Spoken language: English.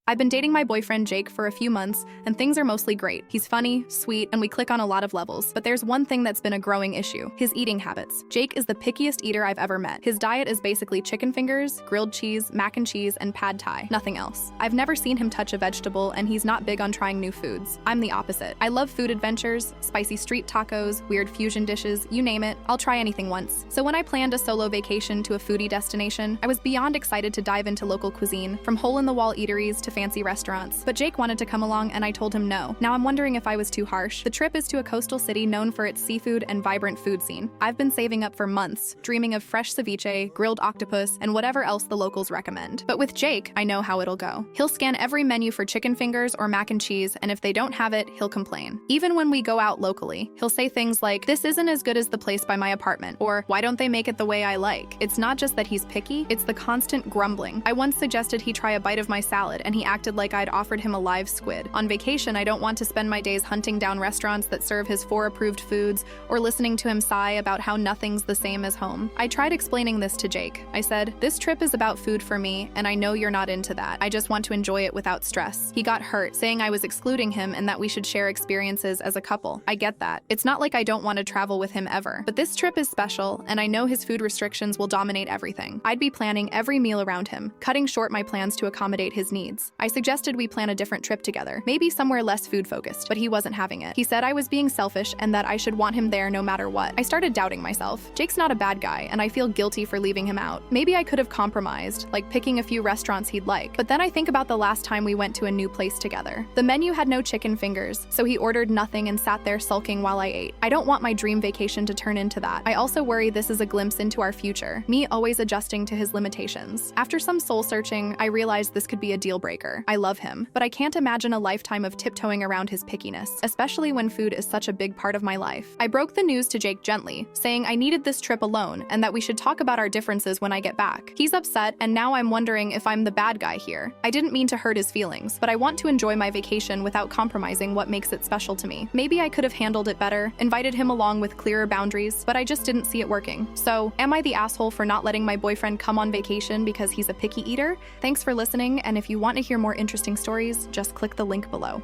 I've been dating my boyfriend Jake for a few months, and things are mostly great. He's funny, sweet, and we click on a lot of levels. But there's one thing that's been a growing issue: his eating habits. Jake is the pickiest eater I've ever met. His diet is basically chicken fingers, grilled cheese, mac and cheese, and pad thai. Nothing else. I've never seen him touch a vegetable, and he's not big on trying new foods. I'm the opposite. I love food adventures, spicy street tacos, weird fusion dishes, you name it. I'll try anything once. So when I planned a solo vacation to a foodie destination, I was beyond excited to dive into local cuisine, from hole-in-the-wall eateries to fancy restaurants. But Jake wanted to come along and I told him no. Now I'm wondering if I was too harsh. The trip is to a coastal city known for its seafood and vibrant food scene. I've been saving up for months, dreaming of fresh ceviche, grilled octopus, and whatever else the locals recommend. But with Jake, I know how it'll go. He'll scan every menu for chicken fingers or mac and cheese, and if they don't have it, he'll complain. Even when we go out locally, he'll say things like, "This isn't as good as the place by my apartment," or "Why don't they make it the way I like?" It's not just that he's picky, it's the constant grumbling. I once suggested he try a bite of my salad, and he acted like I'd offered him a live squid. On vacation, I don't want to spend my days hunting down restaurants that serve his 4 approved foods or listening to him sigh about how nothing's the same as home. I tried explaining this to Jake. I said, "This trip is about food for me, and I know you're not into that. I just want to enjoy it without stress." He got hurt, saying I was excluding him and that we should share experiences as a couple. I get that. It's not like I don't want to travel with him ever. But this trip is special, and I know his food restrictions will dominate everything. I'd be planning every meal around him, cutting short my plans to accommodate his needs. I suggested we plan a different trip together, maybe somewhere less food-focused, but he wasn't having it. He said I was being selfish and that I should want him there no matter what. I started doubting myself. Jake's not a bad guy, and I feel guilty for leaving him out. Maybe I could have compromised, like picking a few restaurants he'd like. But then I think about the last time we went to a new place together. The menu had no chicken fingers, so he ordered nothing and sat there sulking while I ate. I don't want my dream vacation to turn into that. I also worry this is a glimpse into our future, me always adjusting to his limitations. After some soul-searching, I realized this could be a deal breaker. I love him, but I can't imagine a lifetime of tiptoeing around his pickiness, especially when food is such a big part of my life. I broke the news to Jake gently, saying I needed this trip alone and that we should talk about our differences when I get back. He's upset, and now I'm wondering if I'm the bad guy here. I didn't mean to hurt his feelings, but I want to enjoy my vacation without compromising what makes it special to me. Maybe I could have handled it better, invited him along with clearer boundaries, but I just didn't see it working. So, am I the asshole for not letting my boyfriend come on vacation because he's a picky eater? Thanks for listening, and if you want to hear more interesting stories, just click the link below.